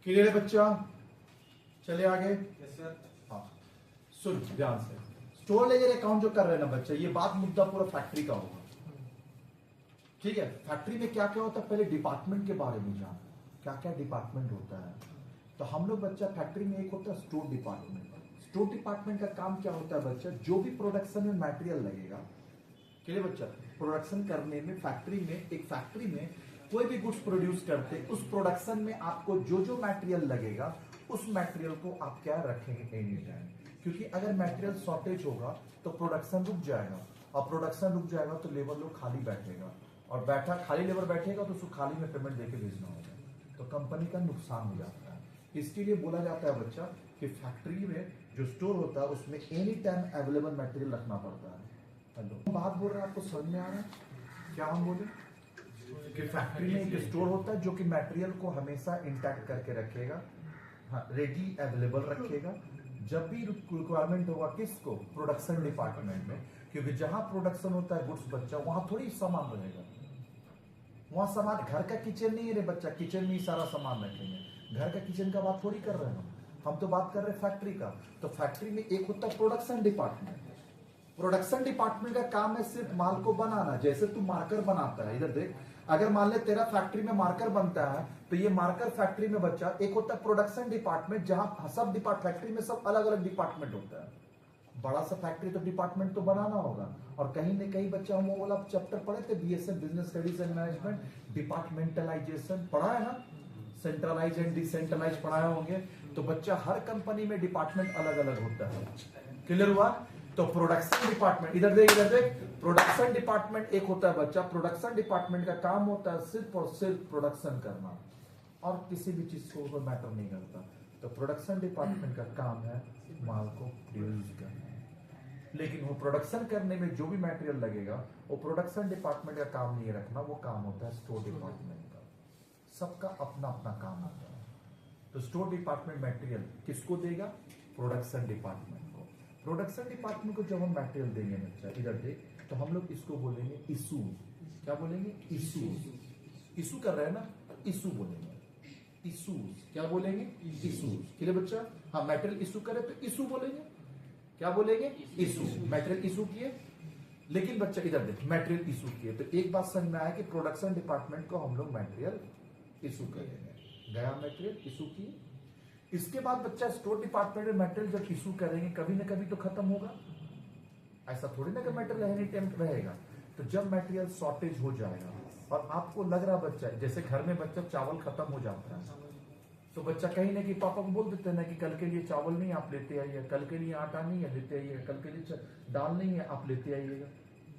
Clear है बच्चा? चले आगे। Yes sir. हाँ, सुन ध्यान से। स्टोर लेजर अकाउंट जो कर रहे हैं ना बच्चा, ये बात मुद्दा पूरा फैक्ट्री का होगा। ठीक है, फैक्ट्री में क्या क्या होता है पहले डिपार्टमेंट के बारे में जान, क्या क्या डिपार्टमेंट होता है। तो हम लोग बच्चा फैक्ट्री में एक होता है स्टोर डिपार्टमेंट। स्टोर डिपार्टमेंट का काम क्या होता है बच्चा, जो भी प्रोडक्शन में मटेरियल लगेगा, के लिए बच्चा प्रोडक्शन करने में फैक्ट्री में, एक फैक्ट्री में कोई भी गुड्स प्रोड्यूस करते, उस प्रोडक्शन में आपको जो जो मटेरियल लगेगा उस मटेरियल को आप क्या रखेंगे एनी टाइम। क्योंकि अगर मटेरियल शॉर्टेज होगा तो प्रोडक्शन रुक जाएगा, और प्रोडक्शन रुक जाएगा तो लेबर लोग खाली बैठेगा, और बैठा खाली लेबर बैठेगा तो उसको खाली में पेमेंट देके भेजना होगा, तो कंपनी का नुकसान हो जाता है। इसके लिए बोला जाता है बच्चा कि फैक्ट्री में जो स्टोर होता है उसमें एनी टाइम अवेलेबल मटेरियल रखना पड़ता है। हेलो, बात बोल रहे हैं, आपको समझ में आ रहा है क्या हम बोले? कि फैक्ट्री में एक स्टोर होता है जो कि मटेरियल को हमेशा इंटैक्ट करके रखेगा, हाँ रेडी अवेलेबल रखेगा। जब भी रिक्वायरमेंट होगा किसको, प्रोडक्शन डिपार्टमेंट में, क्योंकि जहां प्रोडक्शन होता है गुड्स बच्चा वहां थोड़ी सामान रहेगा, वहां सामान, घर का किचन नहीं है रे बच्चा, किचन में ही सारा सामान रखेंगे। घर का किचन का बात थोड़ी कर रहे हैं हम तो बात कर रहे हैं फैक्ट्री का। तो फैक्ट्री में एक होता है प्रोडक्शन डिपार्टमेंट। प्रोडक्शन डिपार्टमेंट का काम है सिर्फ माल को बनाना। जैसे तू मार्कर बनाता है, इधर देख, अगर मान ले तेरा फैक्ट्री में मार्कर बनता है तो ये मार्कर फैक्ट्री में बच्चा एक होता है प्रोडक्शन डिपार्टमेंट, जहां सब फैक्ट्री में सब अलग अलग डिपार्टमेंट होता है। बड़ा सा फैक्ट्री तो डिपार्टमेंट तो बनाना होगा, और कहीं न कहीं बच्चा हम वो वाला चैप्टर पढ़े थे BSM business studies and management, departmentalisation पढ़ा है ना, सेंट्रलाइज एंड डिसेंट्रलाइज पढ़ाए होंगे। तो बच्चा हर कंपनी में डिपार्टमेंट अलग अलग होता है। क्लियर हुआ? तो प्रोडक्शन डिपार्टमेंट, इधर देख, प्रोडक्शन डिपार्टमेंट एक होता है बच्चा, प्रोडक्शन डिपार्टमेंट का काम होता है सिर्फ और सिर्फ प्रोडक्शन करना, और किसी भी चीज को मैटर नहीं करता। तो प्रोडक्शन डिपार्टमेंट का काम है माल को प्रोड्यूस करना, लेकिन वो प्रोडक्शन करने में जो भी मटेरियल लगेगा वो प्रोडक्शन डिपार्टमेंट का काम नहीं रखना, वो काम होता है स्टोर डिपार्टमेंट का। सबका अपना अपना काम होता है। तो स्टोर डिपार्टमेंट मटेरियल किसको देगा, प्रोडक्शन डिपार्टमेंट को। प्रोडक्शन डिपार्टमेंट को जब हम मटेरियल देंगे बच्चा, इधर देख, तो हम लोग इसको बोलेंगे इशू। क्या बोलेंगे? इशू। इशू कर रहे हैं ना, इशू बोलेंगे, इशूज। क्या बोलेंगे? इशूज। क्लियर बच्चा? हाँ, मटेरियल इशू करे तो इशू बोलेंगे। क्या बोलेंगे? इशू। मटेरियल इशू किए, लेकिन बच्चा इधर देख, मटेरियल इशू किए तो एक बात समझ में आया कि प्रोडक्शन डिपार्टमेंट को हम लोग मटेरियल इशू करेंगे। गया मटेरियल इशू किए, इसके बाद बच्चा स्टोर डिपार्टमेंट में मटेरियल जब इशू करेंगे कभी ना कभी तो खत्म होगा, ऐसा थोड़ी ना कि मटेरियल एनी टाइम रहेगा। तो जब मटेरियल शॉर्टेज हो जाएगा और आपको लग रहा बच्चा, जैसे घर में बच्चा चावल खत्म हो जाता है तो बच्चा कहीं ना कहीं पापा को बोल देते हैं ना कि कल के लिए चावल नहीं आप लेते आइए, कल के लिए आटा नहीं है लेते आइए, कल के लिए दाल नहीं है आप लेते आइएगा,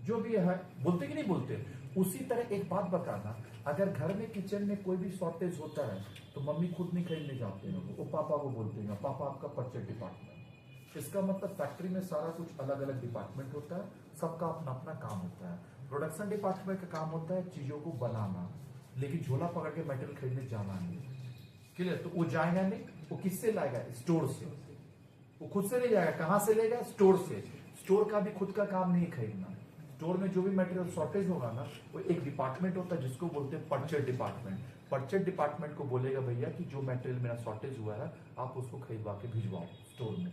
जो भी है बोलते कि नहीं बोलते। उसी तरह एक बात बताना, अगर घर में किचन में कोई भी शॉर्टेज होता है तो मम्मी खुद नहीं खरीदने जाते हैं, वो पापा को बोलते हैं, पापा आपका परचेज डिपार्टमेंट। इसका मतलब फैक्ट्री में सारा कुछ अलग अलग डिपार्टमेंट होता है, सबका अपना अपना काम होता है। प्रोडक्शन डिपार्टमेंट का काम होता है चीजों को बनाना, लेकिन झोला पकड़ के मटेरियल खरीदने जाना नहीं। क्लियर? तो वो जाएगा नहीं, वो किससे लाएगा? स्टोर से। वो खुद से नहीं जाएगा, कहां से लेगा? स्टोर से। स्टोर का भी खुद का काम नहीं खरीदना। स्टोर में जो भी मटेरियल शॉर्टेज होगा ना, वो एक डिपार्टमेंट होता है जिसको बोलते हैं परचेज डिपार्टमेंट। परचेज डिपार्टमेंट को बोलेगा भैया कि जो मटेरियल मेरा शॉर्टेज हुआ है आप उसको खरीदवा के भिजवाओ स्टोर में।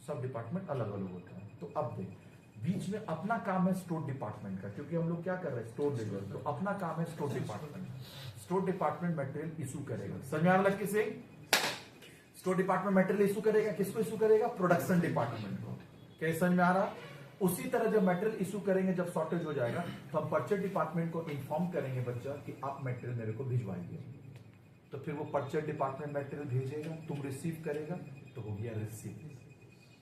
सब डिपार्टमेंट अलग अलग होता है। तो अब देख, बीच में अपना काम है स्टोर डिपार्टमेंट का, क्योंकि हम लोग क्या कर रहे हैं स्टोर लेवल, तो अपना काम है store department. Store department material issue करेगा, समझ में आ रहा किसे? स्टोर डिपार्टमेंट मटेरियल इशू करेगा, किसको इशू करेगा? प्रोडक्शन डिपार्टमेंट को। क्या समझ में आ रहा? उसी तरह जब मटेरियल इशू करेंगे, जब शॉर्टेज हो जाएगा तो हम परचेज डिपार्टमेंट को इन्फॉर्म करेंगे बच्चा कि आप मटेरियल मेरे को भिजवाइए। तो फिर वो परचेज डिपार्टमेंट मटेरियल भेजेगा, तुम रिसीव करेगा, तो हो गया रिसीव।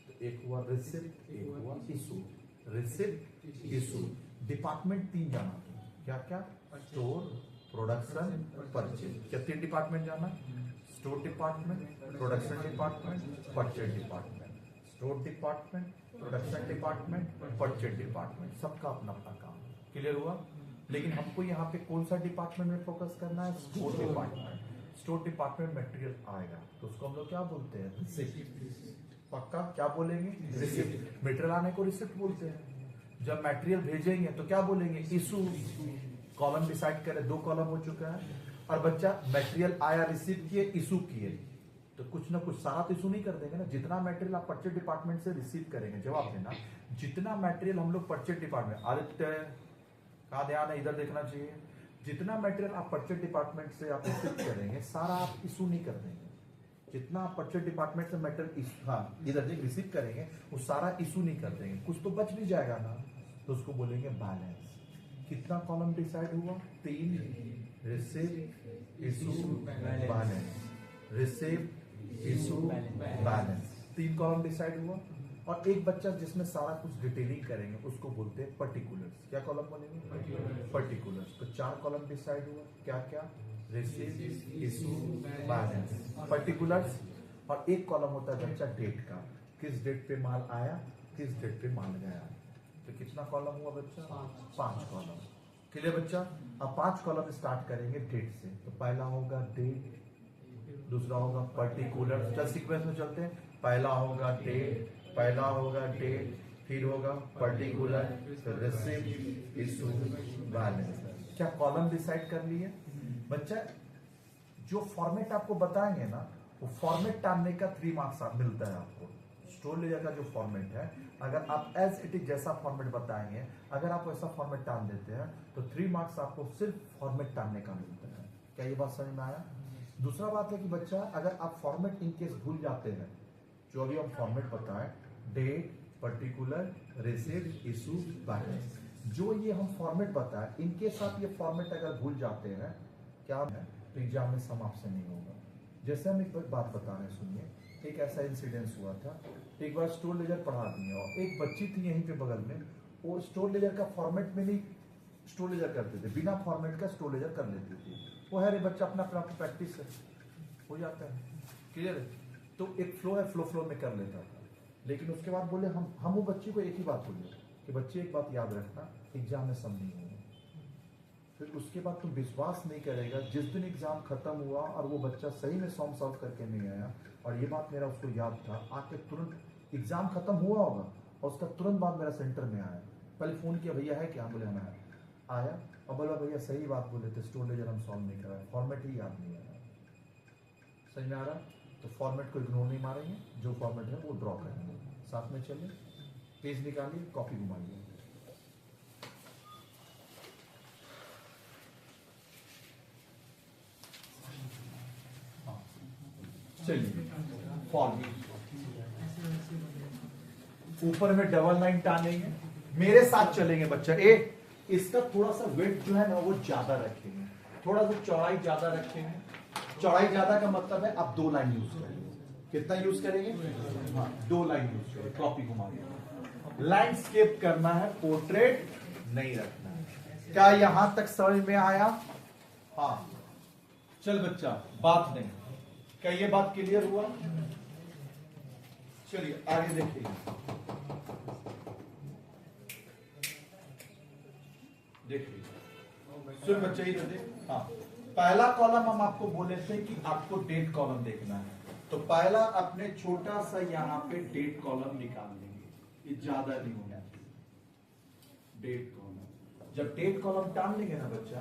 तो एक हुआ रिसिप्ट, एक हुआ इशू। Receipt, issue. डिपार्टमेंट तीन जाना था, क्या क्या? Store, production, purchase. क्या तीन डिपार्टमेंट जाना? Store department, production department, purchase department. Store department, production department, purchase department, सबका अपना अपना काम। क्लियर हुआ? लेकिन हमको यहाँ पे कौन सा डिपार्टमेंट में फोकस करना है? Store department. Store department material आएगा तो उसको हम लोग क्या बोलते हैं? रिसिप्ट। पक्का क्या बोलेंगे? रिसिप्ट। मटेरियल आने को रिसिप्ट बोलते हैं। जब मटेरियल भेजेंगे तो क्या बोलेंगे? इशू। कॉलम डिसाइड करें, दो कॉलम हो चुका है। और बच्चा मटेरियल आया, रिसीव किए, इशू किए, तो कुछ ना कुछ सारा तो इशू नहीं कर देंगे ना। जितना मटेरियल आप परचेज डिपार्टमेंट से रिसीव करेंगे, जवाब देना, जितना मटेरियल हम लोग परचेज डिपार्टमेंट, आदित्य कहाँ ध्यान है, इधर देखना चाहिए, जितना मटेरियल आप परचेज डिपार्टमेंट से आप रिसीव करेंगे सारा आप इशू नहीं कर देंगे। जितना आप परचेज डिपार्टमेंट से मटेरियल हाँ इधर देख रिसीव करेंगे वो सारा इशू नहीं कर देंगे, कुछ तो बच भी जाएगा ना, तो उसको बोलेंगे बैलेंस। कितना कॉलम डिसाइड हुआ? 3, receive, issue, balance, receive, issue, balance, 3 column decide हुआ। और एक बच्चा जिसमें सारा कुछ डिटेलिंग करेंगे उसको बोलते हैं पर्टिकुलर्स। क्या कॉलम बोलेंगे? पर्टिकुलर्स। तो 4 कॉलम डिसाइड हुआ, क्या क्या? Receive, issue, balance, particulars. और एक कॉलम होता है बच्चा डेट का, किस डेट पे माल आया, किस डेट पे माल गया। तो कितना कॉलम हुआ बच्चा? 5 कॉलम। क्लियर बच्चा? अब 5 कॉलम स्टार्ट करेंगे डेट से। तो पहला होगा डेट, दूसरा होगा पर्टिकुलर, चल सीक्वेंस में चलते हैं। पहला होगा डेट, पहला होगा डेट, फिर होगा पर्टिकुलर, फिर रिसीव, इशू, बैलेंस। क्या कॉलम डिसाइड कर लिए बच्चा? जो फॉर्मेट आपको बताएंगे ना, वो फॉर्मेट टालने का 3 मार्क्स मिलता है आपको। स्टोर लेजर का जो फॉर्मेट है, अगर आप एज इट इज जैसा फॉर्मेट बताएंगे, अगर आप वैसा फॉर्मेट टाल देते हैं तो 3 मार्क्स आपको सिर्फ फॉर्मेट टालने का मिलता है। क्या ये बात समझ में आया? दूसरा बात है कि बच्चा अगर आप फॉर्मेट इन केस भूल जाते हैं, जो अभी हम फॉर्मेट बताएं, date, particular, receive, issue, balance, जो ये हम फॉर्मेट बताएं, इन केस आप ये फॉर्मेट अगर भूल जाते हैं, क्या है, तो एग्जाम में सम आपसे नहीं होगा। जैसे हम एक बात बता रहे हैं, सुनिए। एक ऐसा इंसिडेंस हुआ था, एक बार स्टोर लेजर पढ़ा दिए और एक बच्ची थी यहीं पे बगल में, वो स्टोर लेजर का फॉर्मेट में नहीं स्टोर लेजर करते थे, बिना फॉर्मेट का स्टोर लेजर कर लेती थी। वो है रे बच्चा अपना अपना प्रैक्टिस हो जाता है, क्लियर है। तो एक फ्लो है, फ्लो में कर लेता था। लेकिन उसके बाद बोले हम वो बच्ची को एक ही बात बोले कि बच्चे एक बात याद रखना, एग्जाम में सम नहीं होगा। फिर उसके बाद तुम विश्वास नहीं करेगा, जिस दिन एग्जाम खत्म हुआ और वो बच्चा सही में सॉम सॉल्व करके नहीं आया, और ये बात मेरा उसको याद था, आके तुरंत एग्जाम खत्म हुआ होगा और उसका तुरंत बाद मेरा सेंटर में आया। पहले फोन किया, भैया है क्या? बोले हमें आया, और बोला भैया सही बात बोले थे, स्टोर लेजर हम सॉल्व नहीं कराए, फॉर्मेट ही याद नहीं आया। समझ में आ रहा? तो फॉर्मेट को इग्नोर नहीं मारेंगे, जो फॉर्मेट है वो ड्रॉ करेंगे। साथ में चलिए, पेज निकालिए, कॉपी घुमाइए। चलिए, फॉर्मेट ऊपर में डबल लाइन टानेंगे, मेरे साथ चलेंगे बच्चा। इसका थोड़ा सा वेट जो है ना वो ज्यादा रखेंगे, थोड़ा सा चौड़ाई ज्यादा रखेंगे। चौड़ाई ज्यादा का मतलब है आप 2 लाइन यूज करेंगे। कितना यूज करेंगे? हाँ, 2 लाइन यूज करेंगे। कॉपी घुमा के लैंडस्केप करना है, पोर्ट्रेट नहीं रखना है। क्या यहां तक समझ में आया? हाँ, चल बच्चा, बात नहीं, क्या ये बात क्लियर हुआ? चलिए आगे देखिए। देखिए, सुन बच्चे, इधर देख। हाँ, पहला कॉलम हम आपको बोले थे कि आपको डेट कॉलम देखना है, तो पहला अपने छोटा सा यहाँ पे डेट कॉलम निकाल लेंगे, ये ज्यादा नहीं होना चाहिए। डेट कॉलम, जब डेट कॉलम टाल लेंगे ना बच्चा,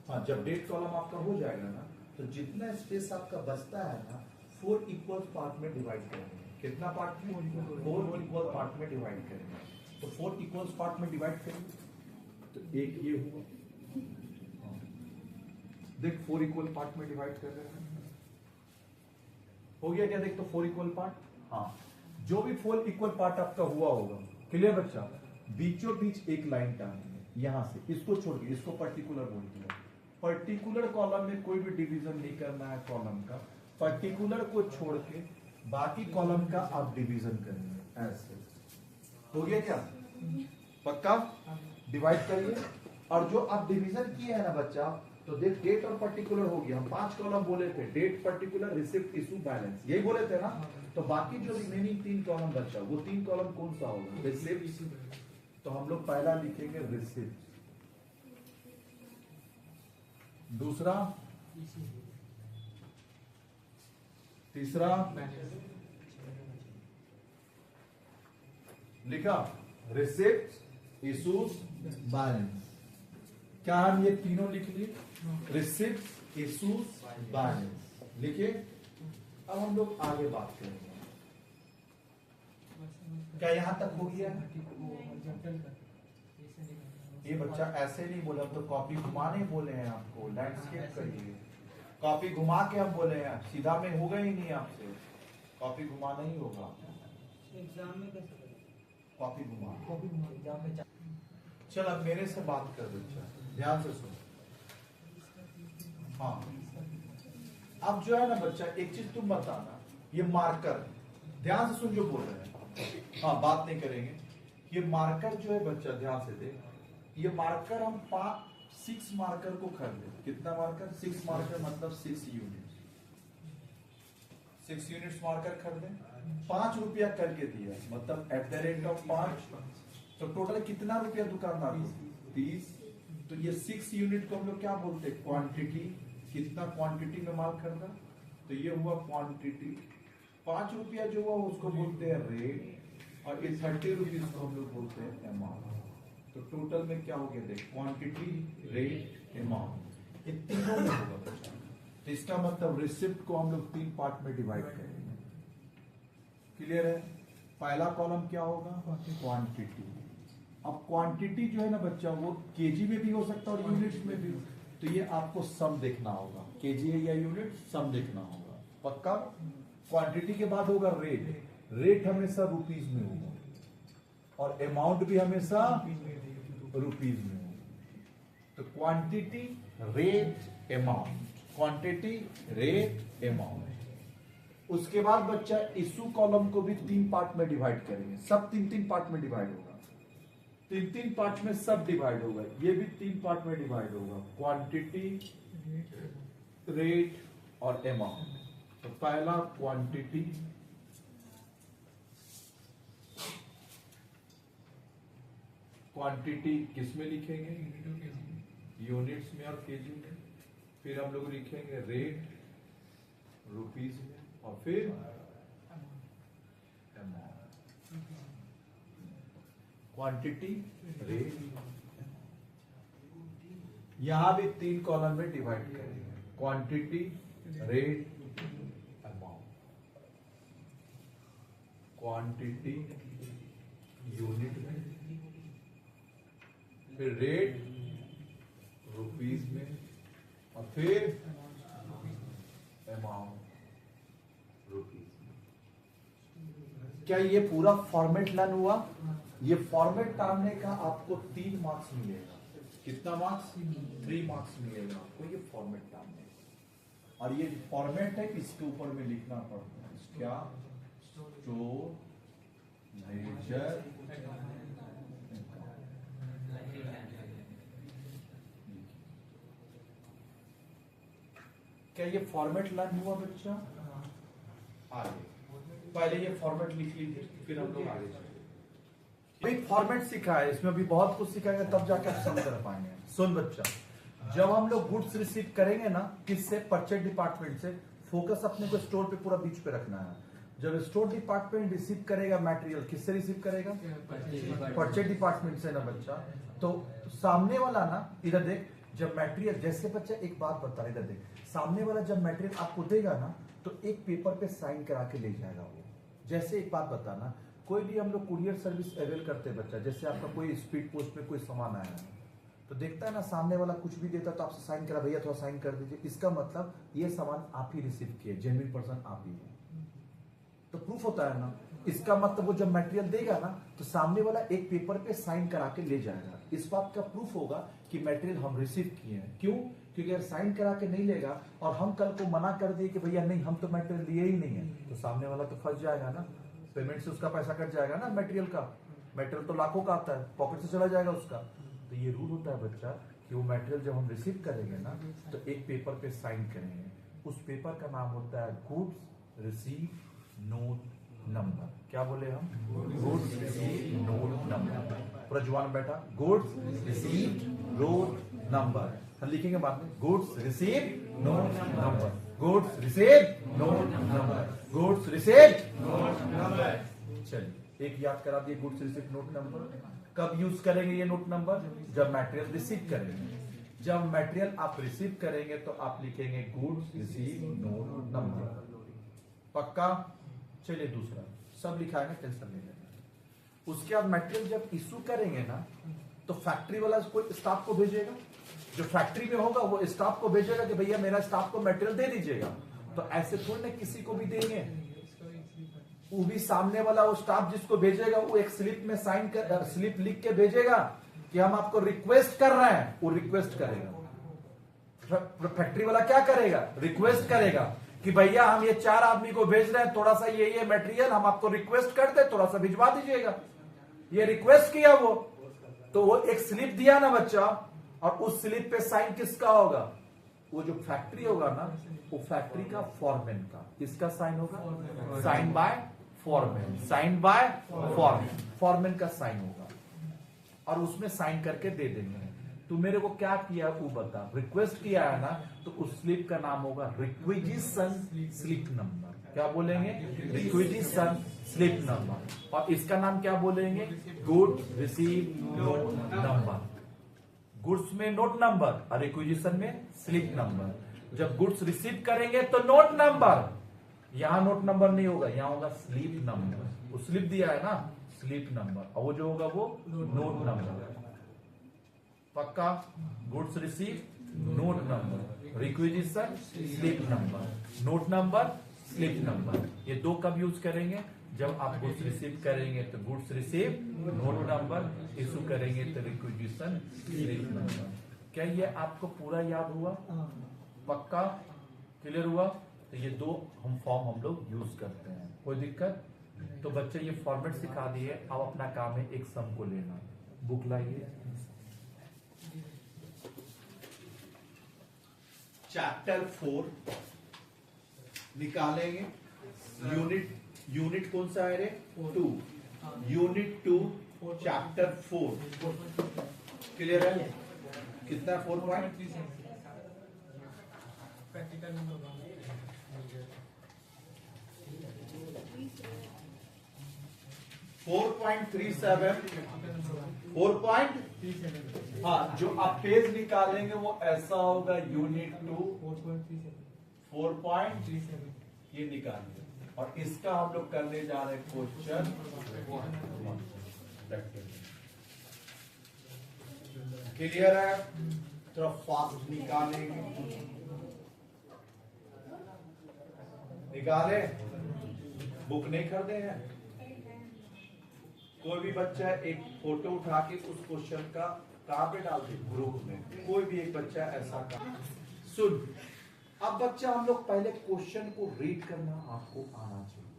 हाँ, जब डेट कॉलम आपका हो जाएगा ना, तो जितना स्पेस आपका बचता है ना, 4 इक्वल पार्ट में डिवाइड करेंगे। कितना पार्ट में? 4 इक्वल पार्ट में डिवाइड करेंगे। तो 4 इक्वल पार्ट में डिवाइड करेंगे, तो एक ये हुआ, देख 4 इक्वल पार्ट में डिवाइड कर रहे हैं, हो गया क्या? देख तो 4 इक्वल पार्ट, हाँ, जो भी 4 इक्वल पार्ट आपका हुआ होगा, क्लियर बच्चा, बीचों बीच एक लाइन टानेंगे यहां से, इसको छोड़ के, इसको पर्टिकुलर बोलते हैं। पर्टिकुलर कॉलम में कोई भी डिवीजन नहीं करना है कॉलम का, पर्टिकुलर को छोड़ के बाकी कॉलम का आप डिवीजन करेंगे, ऐसे। हो गया क्या? पक्का? डिवाइड करिए, और जो आप डिवीजन किए हैं ना बच्चा, तो देख डेट और पर्टिकुलर हो गया। हम 5 कॉलम बोले थे, date, particular, receipt, issue, balance, यही बोले थे ना। तो बाकी जो रिमेनिंग 3 कॉलम बचा, वो 3 कॉलम कौन सा होगा? रिसिप्ट। तो हम लोग पहला लिखेंगे रिसिप्ट, दूसरा, तीसरा लिखा रिसिप्ट, इशूज, बैलेंस। क्या हम ये तीनों लिख लिए? रिसिप्ट, इशूज बैलेंस लिखिए। अब हम लोग आगे बात करेंगे। क्या यहां तक हो गया? ये बच्चा ऐसे नहीं बोला, तो कॉपी घुमाने बोले हैं आपको, लैंडस्केप करिए। कॉपी घुमा के हम बोले हैं, सीधा में होगा ही नहीं आपसे, कॉपी घुमाना ही होगा। एग्जाम में कैसे करें? कॉपी घुमा। एग्जाम में चल अब मेरे से बात कर बच्चा, ध्यान से सुन। हाँ, अब जो है ना बच्चा, एक चीज तुम बताना, ये मार्कर, ध्यान से सुन जो बोल रहे हैं। हाँ, बात नहीं करेंगे। ये मार्कर जो है बच्चा, ध्यान से देख, ये मार्कर हम 6 मार्कर को खरीदे। कितना मार्कर? 6 मार्कर मतलब 6 यूनिट। 6 यूनिट्स मार्कर खरीदे, 5 रुपया करके दिया, मतलब @5। तो टोटल कितना रुपया दुकानदार को? 30। तो ये 6 यूनिट को हम लोग क्या बोलते हैं? क्वांटिटी। कितना क्वांटिटी में माल खरीदा? तो ये हुआ क्वांटिटी। 5 रुपया जो हुआ उसको बोलते हैं रेट, और ये 30 रुपीज को हम लोग बोलते हैं अमाउंट। तो टोटल में क्या हो गया? देख, क्वांटिटी, रेट, अमाउंट, ये तीनों में होगा बच्चा। तो इसका मतलब रिसिप्ट को हम लोग 3 पार्ट में डिवाइड करेंगे। क्लियर है? पहला कॉलम क्या होगा? क्वांटिटी। अब क्वांटिटी जो है ना बच्चा, वो केजी में भी हो सकता है और यूनिट्स में भी। तो ये आपको सम देखना होगा, केजी है या यूनिट, सम देखना होगा। पक्का? क्वांटिटी के बाद होगा रेट। रेट हमेशा रुपीज में होगा, और अमाउंट भी हमेशा रुपीज में होगा। तो quantity, rate, amount, quantity, rate, amount. उसके बाद बच्चा इशू कॉलम को भी 3 पार्ट में डिवाइड करेंगे। सब 3-3 पार्ट में डिवाइड होगा। 3-3 पार्ट में सब डिवाइड होगा। ये भी 3 पार्ट में डिवाइड होगा, क्वांटिटी, रेट और अमाउंट। तो पहला क्वांटिटी, क्वांटिटी किस में लिखेंगे? यूनिट्स में और केजी में। फिर हम लोग लिखेंगे रेट रुपीज में, और फिर अमाउंट। क्वांटिटी, रेट, यहां भी 3 कॉलम में डिवाइड करेंगे, quantity, rate, amount. Quantity unit में, फिर रेट रुपीज में, और फिर अमाउंट रुपीज में। क्या ये पूरा फॉर्मेट लर्न हुआ? ये फॉर्मेट डालने का आपको 3 मार्क्स मिलेगा। कितना मार्क्स? 3 मार्क्स मिलेगा आपको ये फॉर्मेट डालने का। और ये फॉर्मेट है, इसके ऊपर में लिखना पड़ता है। क्या? स्टोर, लेजर, क्या ये फॉर्मेट लर्न हुआ बच्चा? आगे पहले ये फॉर्मेट लिख लीजिए, फिर हम लोग आगे चलेंगे। फॉर्मेट सीखा है, इसमें भी बहुत कुछ सिखाएंगे, तब जाके आप समझ कर पाएंगे। सुन बच्चा, जब हम लोग गुड्स रिसीव करेंगे ना, किससे? परचेज डिपार्टमेंट से। फोकस अपने को स्टोर पे पूरा बीच पे रखना है। जब स्टोर डिपार्टमेंट रिसीव करेगा मटेरियल, किससे रिसीव करेगा? परचेज डिपार्टमेंट से ना बच्चा। तो सामने वाला ना, इधर देख, जब मटेरियल, जैसे बच्चा एक बात बता, इधर देख, सामने वाला जब मटेरियल आपको देगा ना, तो एक पेपर पे साइन करा के ले जाएगा वो। जैसे एक बात बताना, कोई भी हम लोग कुरियर सर्विस अवेल करते हैं बच्चा, जैसे आपका कोई स्पीड पोस्ट में कोई सामान आया है, तो देखता है ना सामने वाला कुछ भी देता है तो आपसे साइन करा, भैया थोड़ा साइन कर दीजिए। इसका मतलब ये सामान आप ही रिसीव किए, जेन्युइन पर्सन आप ही है, तो प्रूफ होता है ना। इसका मतलब वो जब मटेरियल देगा ना, तो सामने वाला एक पेपर पे साइन करा के ले जाएगा। इस बात का प्रूफ होगा कि मटेरियल हम रिसीव किए हैं। क्यों? क्योंकि अगर साइन करा के नहीं लेगा और हम कल को मना कर दिए कि भैया नहीं, हम तो मटेरियल लिए ही नहीं है, तो सामने वाला तो फंस जाएगा ना, पेमेंट से उसका पैसा कट जाएगा ना मटेरियल का। मटेरियल तो लाखों का आता है, पॉकेट से चला जाएगा उसका। तो ये रूल होता है बच्चा कि वो मटेरियल जब हम रिसीव करेंगे ना, तो एक पेपर पे साइन करेंगे। उस पेपर का नाम होता है गुड्स रिसीव नोट नंबर। क्या बोले हम? Goods receive note number. पूरा जुबान बैठा, गुड्स रिसीव नोट नंबर। हम लिखेंगे बाद में, goods receive note number, goods receive note number, goods receive note number. चलिए एक याद करा दिए, गुड्स रिसीव नोट नंबर। कब यूज करेंगे ये नोट नंबर? जब मटेरियल रिसीव करेंगे। जब मटेरियल आप रिसीव करेंगे तो आप लिखेंगे गुड्स रिसीव नोट नंबर। पक्का? चलिए दूसरा सब लिखाएंगे, टेंशन नहीं लेना। उसके बाद मटेरियल जब इशू करेंगे ना तो फैक्ट्री वाला कोई स्टाफ को भेजेगा, जो फैक्ट्री में होगा वो स्टाफ को भेजेगा कि भैया मेरा स्टाफ को मटेरियल दे दीजिएगा। तो ऐसे थोड़ी ना किसी को भी देंगे, वो भी सामने वाला वो स्टाफ जिसको भेजेगा वो एक स्लिप में साइन कर, स्लिप लिख के भेजेगा कि हम आपको रिक्वेस्ट कर रहे हैं, वो रिक्वेस्ट करेगा। फैक्ट्री वाला क्या करेगा? रिक्वेस्ट करेगा कि भैया हम ये 4 आदमी को भेज रहे हैं, थोड़ा सा ये मटेरियल हम आपको रिक्वेस्ट करते, थोड़ा सा भिजवा दीजिएगा। ये रिक्वेस्ट किया वो, तो वो एक स्लिप दिया ना बच्चा, और उस स्लिप पे साइन किसका होगा? वो जो फैक्ट्री होगा ना, वो फैक्ट्री का फॉरमैन का। किसका साइन होगा? Sign by foreman, sign by foreman, foreman का साइन होगा, और उसमें साइन करके दे देंगे। तू मेरे को क्या किया वो बता। रिक्वेस्ट किया है ना, तो उस स्लिप का नाम होगा रिक्विजिशन स्लिप नंबर। क्या बोलेंगे? Requisition slip number. और इसका नाम क्या बोलेंगे? Good receive note number. Goods में नोट नंबर और रिक्विजिशन में स्लिप नंबर। जब गुड्स रिसीव करेंगे तो नोट नंबर, यहां नोट नंबर नहीं होगा, यहां होगा स्लिप नंबर। वो स्लिप दिया है ना, स्लिप नंबर, और वो जो होगा वो नोट नंबर। पक्का? Goods receive note number, requisition slip number, note number slip number. ये दो कब यूज करेंगे? जब आप गुड्स रिसीव करेंगे तो goods receive note number, issue करेंगे तो रिक्विजिशन स्लिप नंबर। क्या ये आपको पूरा याद हुआ? पक्का? क्लियर हुआ? तो ये दो फॉर्म हम लोग यूज करते हैं। कोई दिक्कत? तो बच्चे ये फॉर्मेट सिखा दिए। अब अपना काम है एक सम को लेना। बुक लाइए। चैप्टर 4 निकालेंगे। यूनिट कौन सा है रे? 2। Unit 2 chapter 4। क्लियर है? कितना? 4 पॉइंट 4.37 4. हाँ, जो आप पेज निकालेंगे वो ऐसा होगा। यूनिट 2 4.37 ये निकालेंगे, और इसका हम लोग करने जा रहे हैं क्वेश्चन। क्लियर है? थोड़ा फास्ट निकालेंगे। निकाले? बुक नहीं खरीदे हैं? कोई भी बच्चा एक फोटो उठा के उस क्वेश्चन का कहां पे डाल दे? ग्रुप में। कोई भी एक बच्चा ऐसा कर। सुन, अब बच्चा हम लोग पहले क्वेश्चन को रीड करना आपको आना चाहिए।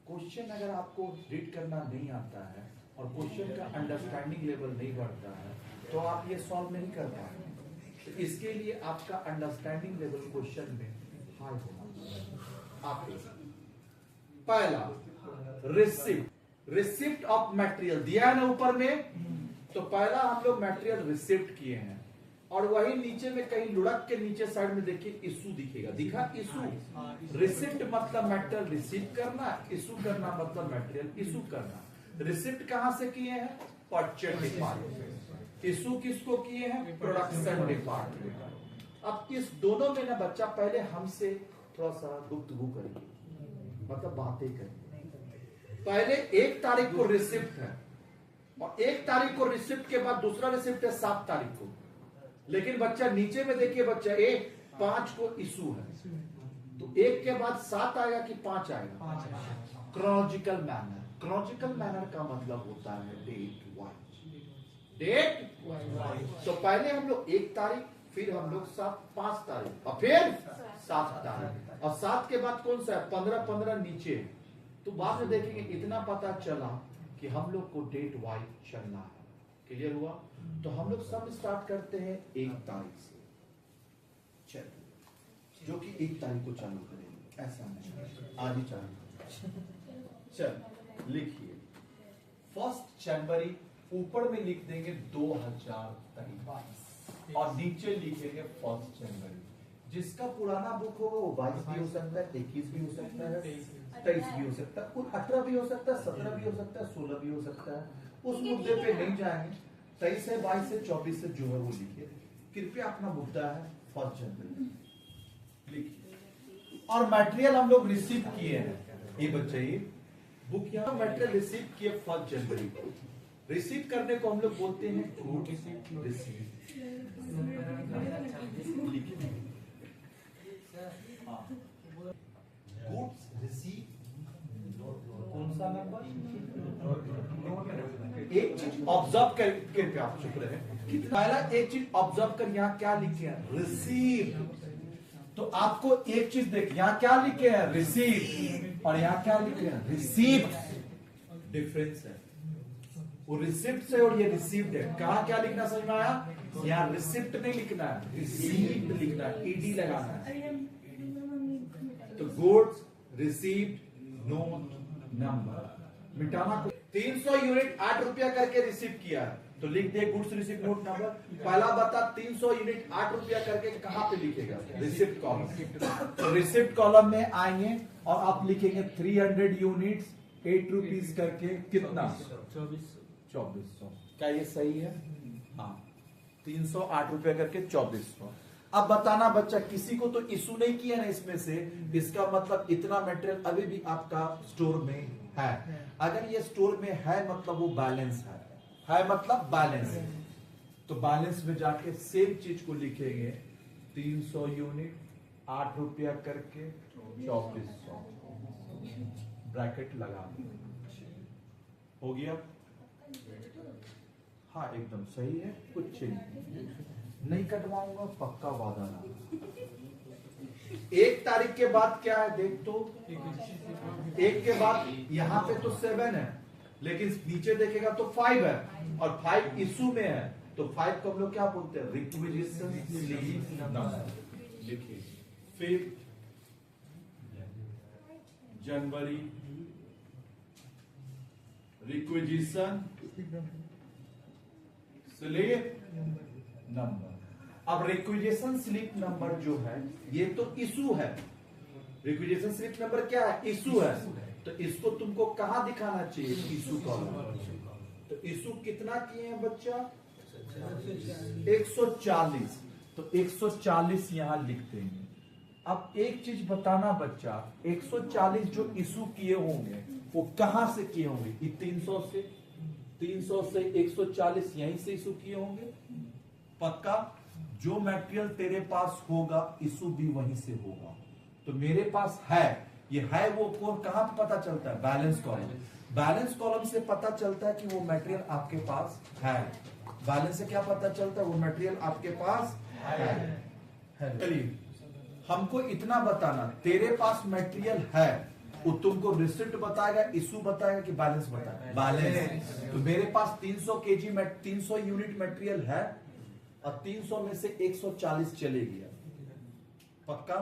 क्वेश्चन अगर आपको रीड करना नहीं आता है और क्वेश्चन का अंडरस्टैंडिंग लेवल नहीं बढ़ता है तो आप ये सॉल्व नहीं कर पाएंगे। तो इसके लिए आपका अंडरस्टैंडिंग लेवल क्वेश्चन में हाई होना चाहिए। आप पहला रिसिप्ट ऑफ मटेरियल दिया है ना ऊपर में, तो पहला हम लोग मटेरियल रिसिप्ट किए हैं, और वही नीचे में कहीं लुढ़क के नीचे साइड में देखिए इशू दिखेगा। दिखा? इशू। रिसिप्ट मतलब मटेरियल रिसीव करना, इशू करना मतलब मटेरियल इशू करना। रिसिप्ट कहां से किए हैं? Purchase department. इशू किसको किए हैं? Production department. अब इस दोनों में ना बच्चा पहले हमसे थोड़ा सा गुफ्तगू करेंगे, मतलब बातें करेंगे। पहले 1 तारीख को रिसिप्ट है, और 1 तारीख को रिसिप्ट के बाद दूसरा रिसिप्ट है 7 तारीख को। लेकिन बच्चा नीचे में देखिए, बच्चा 5 को इशू है, तो 1 के बाद 7 आएगा कि 5 आएगा? Chronological manner. क्रोनोलॉजिकल मैनर का मतलब होता है डेट वाइज। डेट। तो पहले हम लोग 1 तारीख, फिर हम लोग 5 तारीख, और फिर 7 तारीख, और 7 के बाद कौन सा है? 15 नीचे। तो बाद में देखेंगे इतना पता चला कि हम लोग को डेट वाइज चलना है। क्लियर हुआ? तो हम लोग सब स्टार्ट करते हैं 1 तारीख से, चल, जो कि 1 तारीख को चालू करेंगे। ऐसा नहीं, आज ही चालू। चल लिखिए 1 जनवरी, ऊपर में लिख देंगे 2023, और नीचे लिखेंगे 1 जनवरी। जिसका पुराना बुक होगा वो 22 भी हो सकता है, 21 भी हो सकता है, 23 भी हो सकता है, 18 भी हो सकता है, 17 भी हो सकता है, 16 भी हो सकता है। उस मुद्दे पे नहीं जाएंगे। 23 से 22 से 24 से जो है वो लिखिए। कृपया अपना मुद्दा है फर्स्ट जनवरी लिखिए। और मटेरियल हम लोग रिसीव किए हैं, ये बच्चे ये बुक यहाँ मटेरियल रिसीव किए फर्स्ट जनवरी को। रिसीव करने को हम लोग बोलते हैं गुड रिसीव। गुड्स रिसीव कौन सा नंबर? एक चीज ऑब्जर्व करके आप चुप रहे। पहला एक चीज ऑब्जर्व कर, यहाँ क्या लिखे हैं? रिसीव। तो आपको एक चीज देख, यहाँ क्या लिखे हैं? रिसीव, और यहाँ क्या लिखे हैं? रिसीव्ड। डिफरेंस है, वो रिसिप्ट से और ये रिसीव्ड है। कहा क्या लिखना समझ में आया? यहाँ रिसिप्ट नहीं लिखना है, रिसीव्ड लिखना है, ईडी लगाना है। तो गुड्स रिसीव्ड नोट नंबर मिटाना। 300 यूनिट 8 रुपया करके रिसीव किया है, तो लिख दे गुड्स रिसीव नोट नंबर। पहला बता 300 यूनिट 8 रुपया करके कहां पे लिखेगा? Receipt column. तो रिसिप्ट कॉलम में आएंगे और आप लिखेंगे 300 यूनिट्स 8 रुपीज करके कितना? 2400। क्या ये सही है? हाँ, 308 रुपया करके 2400। अब बताना बच्चा, किसी को तो इशू नहीं किया ना इसमें से, इसका मतलब इतना मटेरियल अभी भी आपका स्टोर में है। अगर ये स्टोर में है मतलब वो बैलेंस है मतलब बैलेंस है। तो बैलेंस में जाके सेम चीज को लिखेंगे 300 यूनिट 8 रुपया करके 2400 ब्रैकेट लगा हो गया। हाँ एकदम सही है, कुछ नहीं कटवाऊंगा, पक्का वादा ना। 1 तारीख के बाद क्या है देख तो, 1 के बाद यहाँ पे तो 7 है, लेकिन नीचे देखेगा तो 5 है, और 5 इशू में है। तो 5 को हम लोग क्या बोलते हैं? Requisition slip number. लिखिए 5 जनवरी रिक्विजिशन स्लिप नंबर। अब रिक्विजिशन स्लिप नंबर जो है ये तो इशू है। रिक्विजिशन स्लिप नंबर क्या है? इशू है। तो इसको तुमको कहां दिखाना चाहिए? Issue column. तो इशू कितना किए हैं बच्चा? 140। तो 140 यहां लिख देंगे। अब एक चीज बताना बच्चा, 140 जो इशू किए होंगे वो कहां से किए होंगे? 300 से। 300 से 140 यहीं से इशू किए होंगे। पक्का? जो मटेरियल तेरे पास होगा इशू भी वहीं से होगा। तो मेरे पास है, ये है वो कौन, कहां पता चलता है? Balance column. बैलेंस कॉलम से पता चलता है कि वो मटेरियल आपके पास है। बैलेंस से क्या पता चलता है? वो मटेरियल आपके पास है। चलिए हमको इतना बताना, तेरे पास मटेरियल है, वो तुमको रिसिप्ट बताएगा, इशू बताएगा कि बैलेंस बताएगा? बैलेंस। तो मेरे पास 300 केजी में 300 यूनिट मटेरियल है और 300 में से 140 चले गया। पक्का?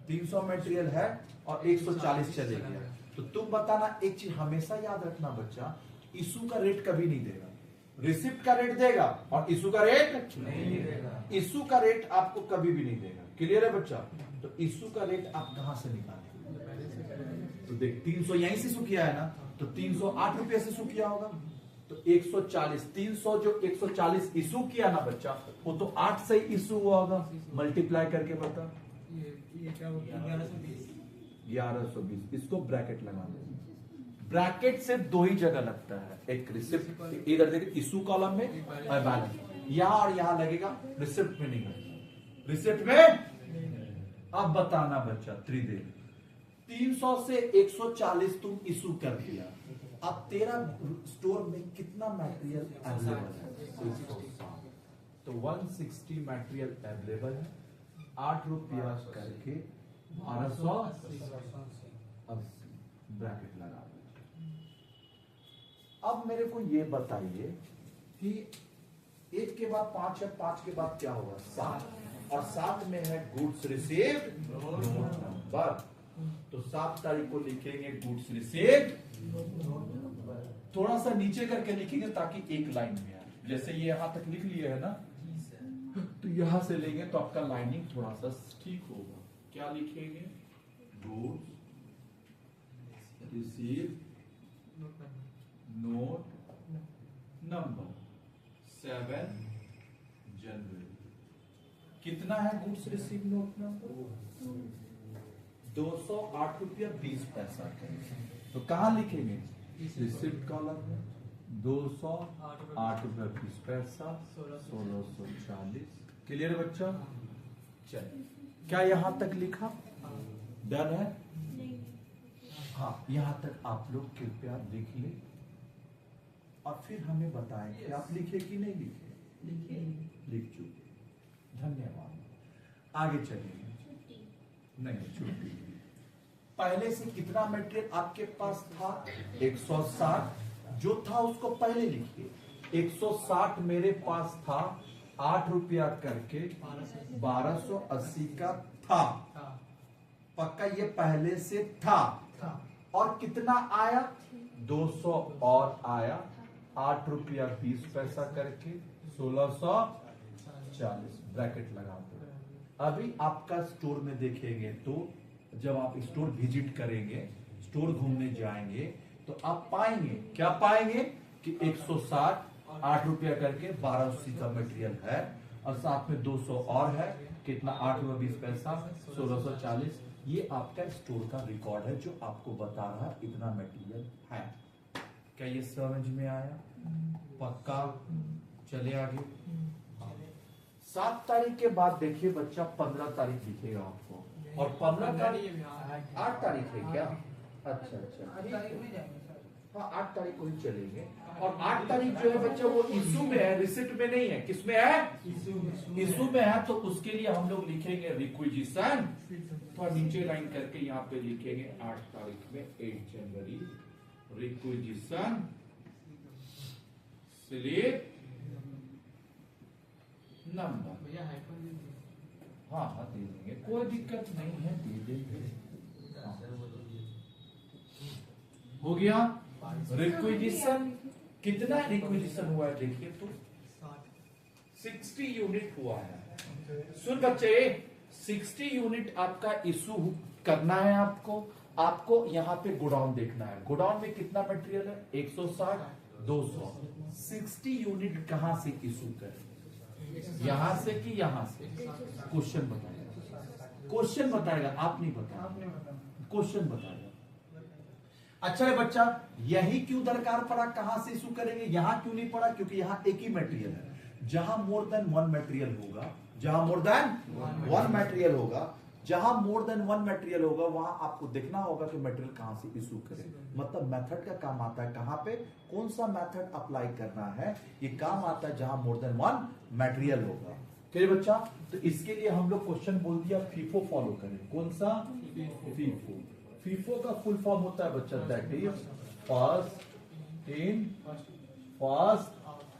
300 मटेरियल है और 140 चले गया। तो तुम बताना, एक चीज हमेशा याद रखना बच्चा, इशू का रेट कभी नहीं देगा, रिसिप्ट का रेट देगा और इशू का रेट नहीं देगा। इशू का रेट आपको कभी भी नहीं देगा। क्लियर है बच्चा? तो इशू का रेट आप कहां से निकालेंगे? तो देख 300 यहीं से इशू किया है ना, तो 308 रुपये से इशू किया होगा। तो 140, 300 जो 140 इशू किया ना बच्चा, वो तो 8 से इशू हुआ होगा। मल्टीप्लाई करके बता, ये क्या होता है? 1120। इसको ब्रैकेट लगा दे। ब्रैकेट से 2 ही जगह लगता है, एक रिसिप्ट, इधर देखिए इशू कॉलम में और बैलेंस, यहां और यहां लगेगा, रिसिप्ट में नहीं लगेगा। रिसिप्ट में अब बताना बच्चा, त्रिदेव 300 से 140 तुम इशू कर दिया। अब तेरा स्टोर में कितना मटेरियल अवेलेबल है? तो 160 मटेरियल अवेलेबल है। 8 रुपया करके 1280 ब्रैकेट लगा। अब मेरे को ये बताइए कि 1 के बाद 5 है, 5 के बाद क्या होगा? 7, और 7 में है गुड्स रिसीव्ड नोट नंबर। तो 7 तारीख को लिखेंगे गुड्स रिसीव्ड। थोड़ा सा नीचे करके लिखेंगे ताकि एक लाइन में आए। जैसे ये यहां तक लिख लिए है ना, तो यहां से लेंगे तो आपका लाइनिंग थोड़ा सा ठीक होगा। क्या लिखेंगे? गुड्स रिसीव्ड नोट नंबर 7 जनवरी। कितना है गुड्स रिसीव नोट नंबर 208.20 तो कहाँ लिखेंगे रिसिप्ट कॉलम में 208.20 1640 क्लियर बच्चा। चलिए क्या यहां तक लिखा डन है। हाँ यहां तक आप लोग कृपया लिख ले और फिर हमें बताएं कि आप लिखे कि नहीं लिखे। लिख चुके धन्यवाद। आगे चलिए नहीं छुट्टी। पहले से कितना मटेरियल आपके पास था 160 जो था उसको पहले लिखिए 160 मेरे पास था 8 रुपया करके 1280 का था पक्का ये पहले से था और कितना आया 200 और आया 8 रुपया 20 पैसा करके 1640 ब्रैकेट लगा दो। अभी आपका स्टोर में देखेंगे तो जब आप स्टोर विजिट करेंगे स्टोर घूमने जाएंगे तो आप पाएंगे क्या पाएंगे कि 160 8 रुपया करके 1280 का मटेरियल है और साथ में 200 और है कितना 8 रुपया 20 पैसा 1640 ये आपका स्टोर का रिकॉर्ड है जो आपको बता रहा है इतना मटेरियल है। क्या ये समझ में आया पक्का। चले आगे 7 तारीख के बाद देखिए बच्चा 15 तारीख लिखेगा आपको और 15 तारीख 8 तारीख है क्या अच्छा हाँ 8 तारीख को ही चलेंगे और 8 तारीख जो है बच्चा वो इशू में है रिसिप्ट में नहीं है किसमें है इशू में है तो उसके लिए हम लोग लिखेंगे रिक्विजिशन तो नीचे लाइन करके यहाँ पे लिखेंगे 8 तारीख में 8 जनवरी रिक्विजिशन स्लिप नंबर हाँ हाँ दे देंगे कोई दिक्कत नहीं है दे देंगे। हो गया रिक्विजिशन कितना रिक्विजिशन हुआ है देखिए तो 60 यूनिट हुआ है। सुन बच्चे 60 यूनिट आपका इशू करना है आपको यहाँ पे गोडाउन देखना है गोडाउन में कितना मटेरियल है 160 200 60 यूनिट कहां से इशू करें यहां से कि यहां से क्वेश्चन बताएगा आप नहीं बताएगा क्वेश्चन बताएगा। अच्छा है बच्चा यही क्यों दरकार पड़ा कहां से इशू करेंगे यहां क्यों नहीं पड़ा क्योंकि यहां एक ही मटेरियल है जहां मोर देन वन मटेरियल होगा जहां मोर देन वन मटेरियल होगा वहां आपको देखना होगा कि मटेरियल कहां से इशू करें मतलब मेथड का काम आता है कहां पे कौन सा मेथड अप्लाई करना है ये काम आता है जहां मोर देन वन मटेरियल होगा। ठीक बच्चा तो इसके लिए हम लोग क्वेश्चन बोल दिया फीफो फॉलो करें कौन सा फीफो का फुल फॉर्म होता है बच्चा that is first in first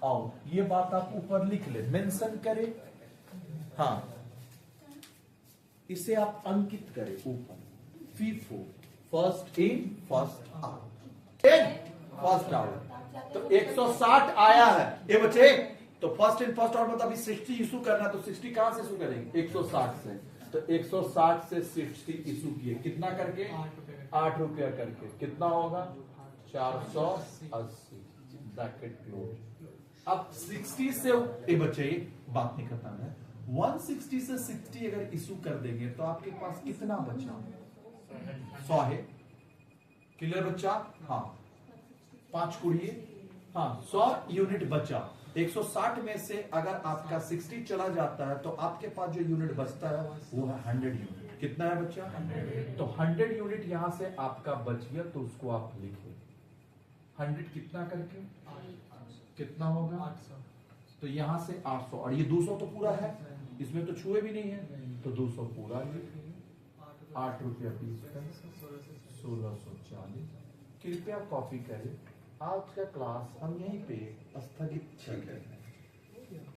out ये बात आप ऊपर लिख ले मेंशन करें हाँ इसे आप अंकित करें ऊपर FIFO first in first out first out तो 160 आया है ये बच्चे तो फर्स्ट इन फर्स्ट आउट मतलब 60 इशू करना तो 60 कहां से इशू करेंगे 160 से तो 160 से 60 इशू किए कितना करके 8 रुपया करके कितना होगा 480 ब्रैकेट क्लोज। अब 60 से ये बच्चे बात नहीं करता है 160 से 60 अगर इशू कर देंगे तो आपके पास कितना बचा 100 है क्लियर बच्चा हाँ 5 कुड़िए हाँ 100 यूनिट बचा 160 में से अगर आपका 60 चला जाता है तो आपके पास जो यूनिट बचता है वो है 100 यूनिट कितना है बच्चा 100 तो 100 यूनिट यहां से आपका बच गया तो उसको आप लिखिए 100 कितना करके कितना होगा 800 तो यहां से 800 और ये 200 तो पूरा है इसमें तो छुए भी नहीं है तो 200 पूरा 8 रुपया 20 पैसा 1640 कृपया कॉपी करें आज का क्लास हम यहीं पे स्थगित करते हैं।